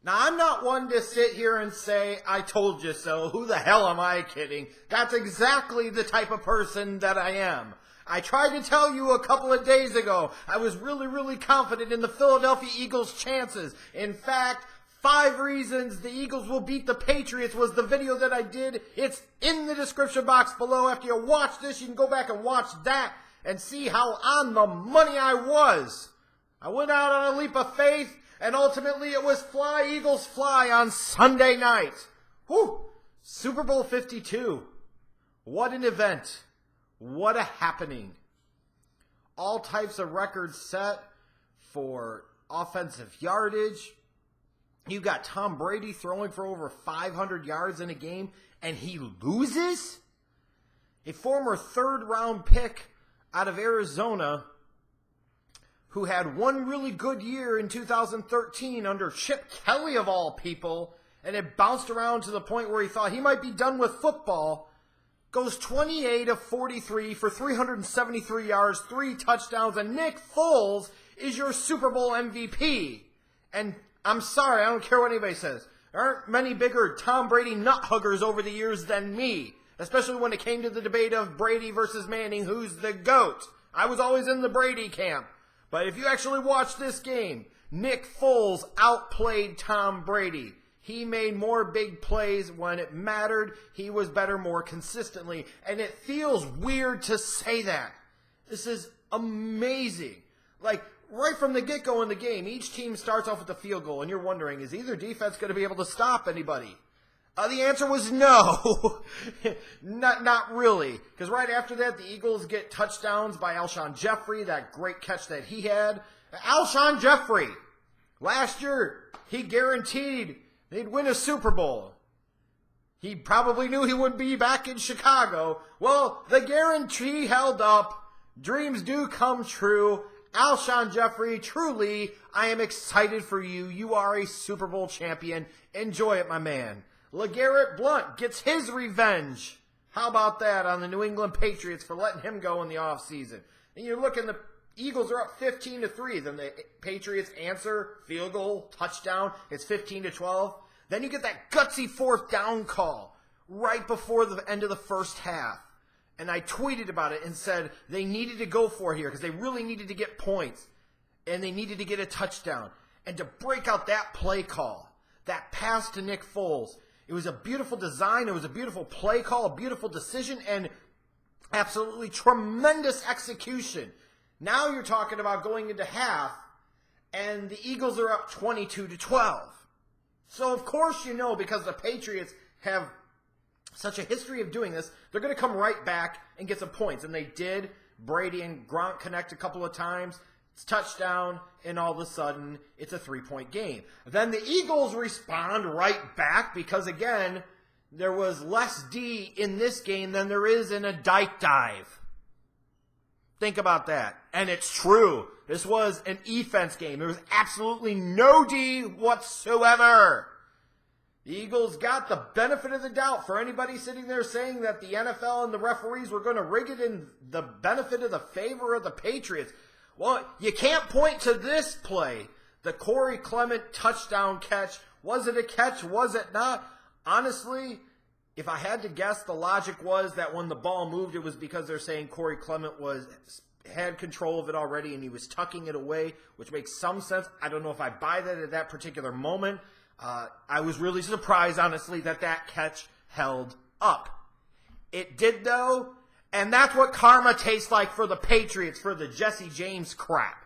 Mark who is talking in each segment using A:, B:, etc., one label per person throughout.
A: Now, I'm not one to sit here and say, I told you so. Who the hell am I kidding? That's exactly the type of person that I am. I tried to tell you a couple of days ago, I was really confident in the Philadelphia Eagles' chances. In fact, 5 reasons the Eagles will beat the Patriots was the video that I did. It's in the description box below. After you watch this, you can go back and watch that and see how on the money I was. I went out on a leap of faith, and ultimately it was Fly, Eagles, Fly on Sunday night. Whew! Super Bowl 52. What an event. What a happening. All types of records set for offensive yardage. You got Tom Brady throwing for over 500 yards in a game, and he loses? A former third-round pick out of Arizona who had one really good year in 2013 under Chip Kelly of all people, and it bounced around to the point where he thought he might be done with football, goes 28 of 43 for 373 yards, 3 touchdowns, and Nick Foles is your Super Bowl MVP. And I'm sorry, I don't care what anybody says. There aren't many bigger Tom Brady nut huggers over the years than me, especially when it came to the debate of Brady versus Manning, who's the GOAT. I was always in the Brady camp. But if you actually watch this game, Nick Foles outplayed Tom Brady. He made more big plays when it mattered. He was better more consistently. And it feels weird to say that. This is amazing. Like, right from the get-go in the game, each team starts off with a field goal, and you're wondering, is either defense going to be able to stop anybody? The answer was no. Not really. Because right after that, the Eagles get touchdowns by Alshon Jeffrey, that great catch that he had. Alshon Jeffrey, last year, he guaranteed they'd win a Super Bowl. He probably knew he would be back in Chicago. Well, the guarantee held up. Dreams do come true. Alshon Jeffrey, truly, I am excited for you. You are a Super Bowl champion. Enjoy it, my man. LeGarrette Blount gets his revenge. How about that on the New England Patriots for letting him go in the offseason? And you're looking, the Eagles are up 15-3. Then the Patriots answer, field goal, touchdown. It's 15-12. Then you get that gutsy 4th down call right before the end of the first half. And I tweeted about it and said they needed to go for it here because they really needed to get points. And they needed to get a touchdown. And to break out that play call, that pass to Nick Foles, it was a beautiful design. It was a beautiful play call, a beautiful decision, and absolutely tremendous execution. Now you're talking about going into half, and the Eagles are up 22-12. So, of course, you know, because the Patriots have such a history of doing this, they're going to come right back and get some points. And they did. Brady and Gronk connect a couple of times. It's touchdown, and all of a sudden, it's a 3-point game. Then the Eagles respond right back because, again, there was less D in this game than there is in a dike dive. Think about that. And it's true. This was an offense game. There was absolutely no D whatsoever. The Eagles got the benefit of the doubt. For anybody sitting there saying that the NFL and the referees were going to rig it in the benefit of the favor of the Patriots, well, you can't point to this play. The Corey Clement touchdown catch. Was it a catch? Was it not? Honestly, if I had to guess, the logic was that when the ball moved, it was because they're saying Corey Clement had control of it already and he was tucking it away, which makes some sense. I don't know if I buy that at that particular moment. I was really surprised, honestly, that catch held up. It did, though. And that's what karma tastes like for the Patriots, for the Jesse James crap.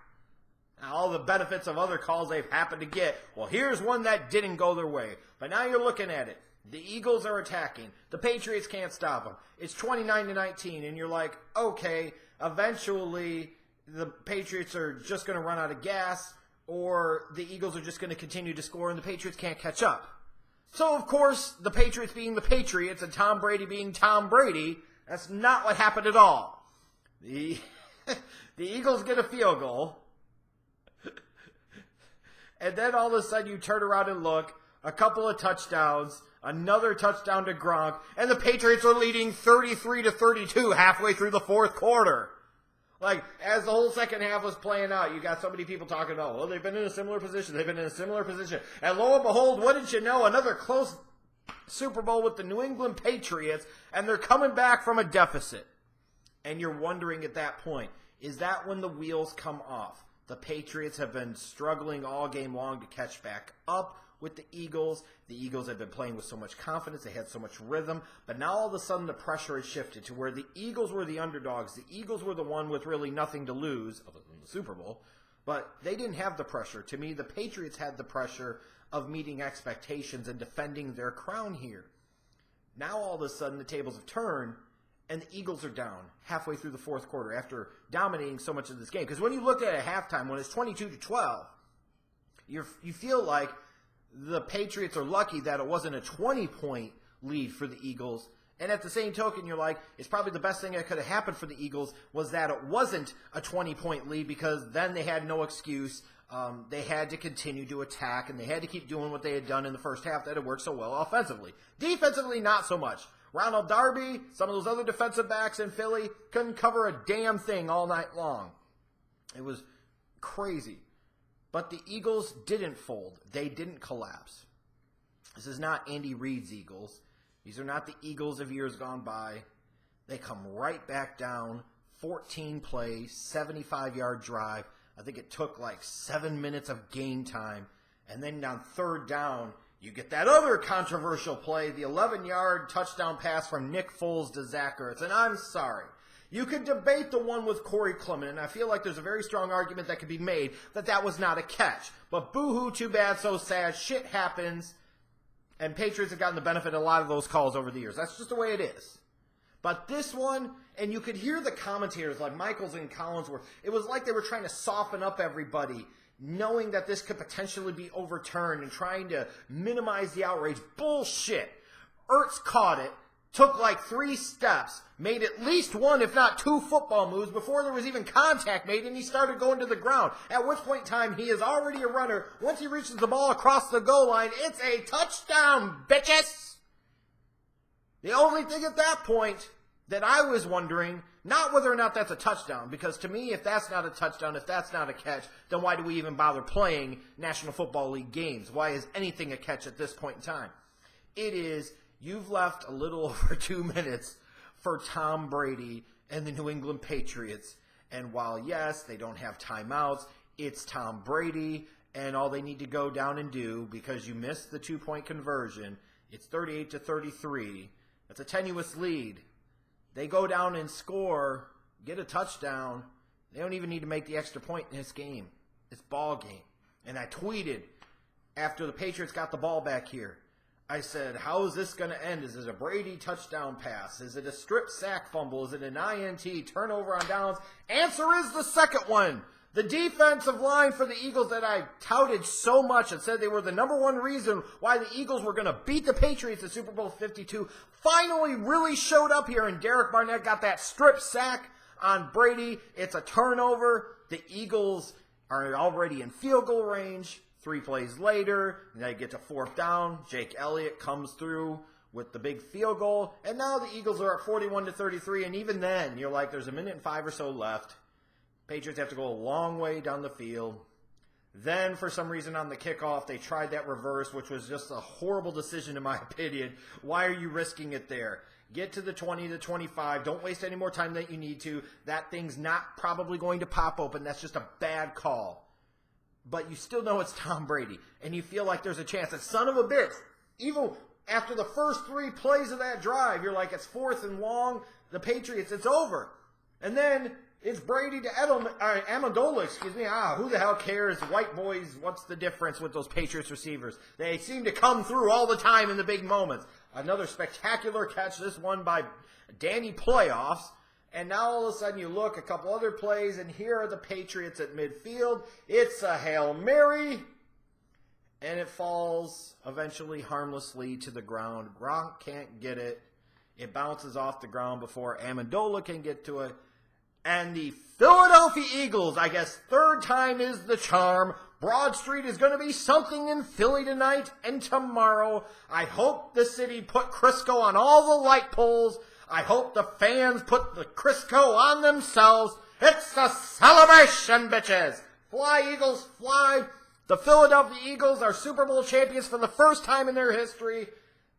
A: Now, all the benefits of other calls they've happened to get. Well, here's one that didn't go their way. But now you're looking at it. The Eagles are attacking. The Patriots can't stop them. It's 29-19, and you're like, okay, eventually the Patriots are just going to run out of gas, or the Eagles are just going to continue to score, and the Patriots can't catch up. So, of course, the Patriots being the Patriots and Tom Brady being Tom Brady, that's not what happened at all. The Eagles get a field goal, and then all of a sudden you turn around and look, a couple of touchdowns, another touchdown to Gronk, and the Patriots are leading 33-32 halfway through the fourth quarter. Like, as the whole second half was playing out, you got so many people talking about, well, they've been in a similar position. They've been in a similar position. And lo and behold, what did you know? Another close Super Bowl with the New England Patriots, and they're coming back from a deficit. And you're wondering at that point, is that when the wheels come off? The Patriots have been struggling all game long to catch back up with the Eagles. The Eagles have been playing with so much confidence. They had so much rhythm. But now all of a sudden the pressure has shifted to where the Eagles were the underdogs. The Eagles were the one with really nothing to lose, other than the Super Bowl. But they didn't have the pressure. To me, the Patriots had the pressure of meeting expectations and defending their crown here. Now all of a sudden the tables have turned, and the Eagles are down halfway through the fourth quarter after dominating so much of this game. Because when you look at it at halftime, when it's 22-12, you feel like the Patriots are lucky that it wasn't a 20-point lead for the Eagles. And at the same token, you're like, it's probably the best thing that could have happened for the Eagles was that it wasn't a 20-point lead, because then they had no excuse. They had to continue to attack, and they had to keep doing what they had done in the first half that had worked so well offensively. Defensively, not so much. Ronald Darby, some of those other defensive backs in Philly, couldn't cover a damn thing all night long. It was crazy. But the Eagles didn't fold. They didn't collapse. This is not Andy Reid's Eagles. These are not the Eagles of years gone by. They come right back down, 14 plays, 75-yard drive. I think it took like 7 minutes of game time. And then on third down, you get that other controversial play, the 11-yard touchdown pass from Nick Foles to Zach Ertz. And I'm sorry. You could debate the one with Corey Clement, and I feel like there's a very strong argument that could be made that that was not a catch. But boo-hoo, too bad, so sad. Shit happens. And Patriots have gotten the benefit of a lot of those calls over the years. That's just the way it is. But this one, and you could hear the commentators like Michaels and Collinsworth, it was like they were trying to soften up everybody, knowing that this could potentially be overturned and trying to minimize the outrage. Bullshit. Ertz caught it, took like 3 steps, made at least 1, if not 2 football moves before there was even contact made, and he started going to the ground. At which point in time, he is already a runner. Once he reaches the ball across the goal line, it's a touchdown, bitches! The only thing at that point that I was wondering, not whether or not that's a touchdown, because to me, if that's not a touchdown, if that's not a catch, then why do we even bother playing National Football League games? Why is anything a catch at this point in time? It is, you've left a little over 2 minutes for Tom Brady and the New England Patriots. And while, yes, they don't have timeouts, it's Tom Brady, and all they need to go down and do, because you missed the 2-point conversion, it's 38-33. That's a tenuous lead. They go down and score, get a touchdown. They don't even need to make the extra point in this game. It's ball game. And I tweeted after the Patriots got the ball back here, I said, how is this going to end? Is it a Brady touchdown pass? Is it a strip sack fumble? Is it an INT, turnover on downs? Answer is the second one. The defensive line for the Eagles that I touted so much and said they were the number one reason why the Eagles were going to beat the Patriots in Super Bowl 52 finally really showed up here, and Derek Barnett got that strip sack on Brady. It's a turnover. The Eagles are already in field goal range. 3 plays later, they get to 4th down. Jake Elliott comes through with the big field goal, and now the Eagles are at 41-33, and even then, you're like, there's 1.5 minutes or so left. Patriots have to go a long way down the field. Then, for some reason, on the kickoff, they tried that reverse, which was just a horrible decision, in my opinion. Why are you risking it there? Get to the 20-25. Don't waste any more time than you need to. That thing's not probably going to pop open. That's just a bad call. But you still know it's Tom Brady, and you feel like there's a chance that son of a bitch, even after the first 3 plays of that drive, you're like, it's 4th and long, the Patriots, it's over. And then it's Brady to Amendola, who the hell cares? White boys, what's the difference with those Patriots receivers? They seem to come through all the time in the big moments. Another spectacular catch, this one by Danny Playoffs. And now all of a sudden you look, a couple other plays, and here are the Patriots at midfield. It's a Hail Mary, and it falls eventually harmlessly to the ground. Gronk can't get it. It bounces off the ground before Amendola can get to it. And the Philadelphia Eagles, I guess 3rd time is the charm. Broad Street is going to be something in Philly tonight and tomorrow. I hope the city put Crisco on all the light poles. I hope the fans put the Crisco on themselves. It's a celebration, bitches! Fly, Eagles, fly! The Philadelphia Eagles are Super Bowl champions for the first time in their history.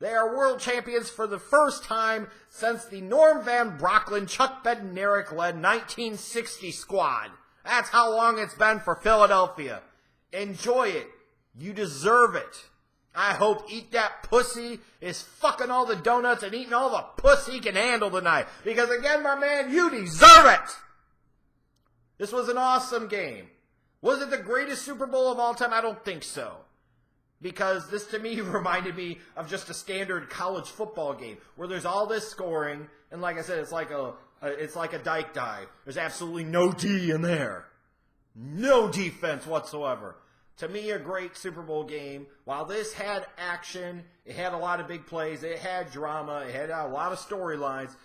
A: They are world champions for the first time since the Norm Van Brocklin, Chuck Bednarik-led 1960 squad. That's how long it's been for Philadelphia. Enjoy it. You deserve it. I hope Eat That Pussy is fucking all the donuts and eating all the pussy he can handle tonight. Because again, my man, you deserve it. This was an awesome game. Was it the greatest Super Bowl of all time? I don't think so. Because this to me reminded me of just a standard college football game where there's all this scoring, and like I said, it's like a dike dive. There's absolutely no D in there. No defense whatsoever. To me, a great Super Bowl game. While this had action, it had a lot of big plays, it had drama, it had a lot of storylines,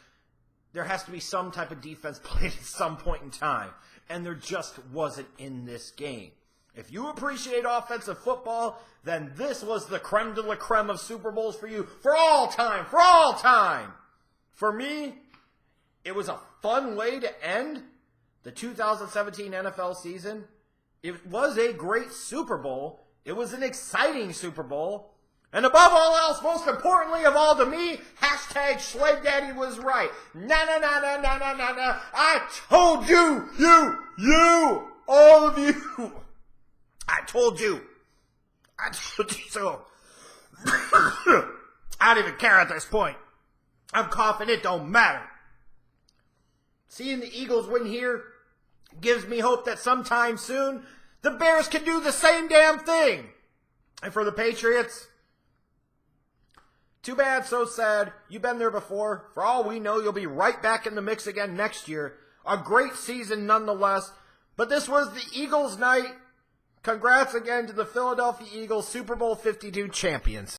A: there has to be some type of defense played at some point in time. And there just wasn't in this game. If you appreciate offensive football, then this was the creme de la creme of Super Bowls for you. For all time. For all time. For me, it was a fun way to end the 2017 NFL season. It was a great Super Bowl. It was an exciting Super Bowl. And above all else, most importantly of all to me, hashtag Schleg Daddy was right. Na na na na na na na na. I told you, all of you. I told you so. I don't even care at this point. I'm coughing, it don't matter. Seeing the Eagles win here gives me hope that sometime soon the Bears can do the same damn thing. And for the Patriots, too bad, so sad. You've been there before. For all we know, you'll be right back in the mix again next year. A great season nonetheless. But this was the Eagles' night. Congrats again to the Philadelphia Eagles, Super Bowl 52 champions.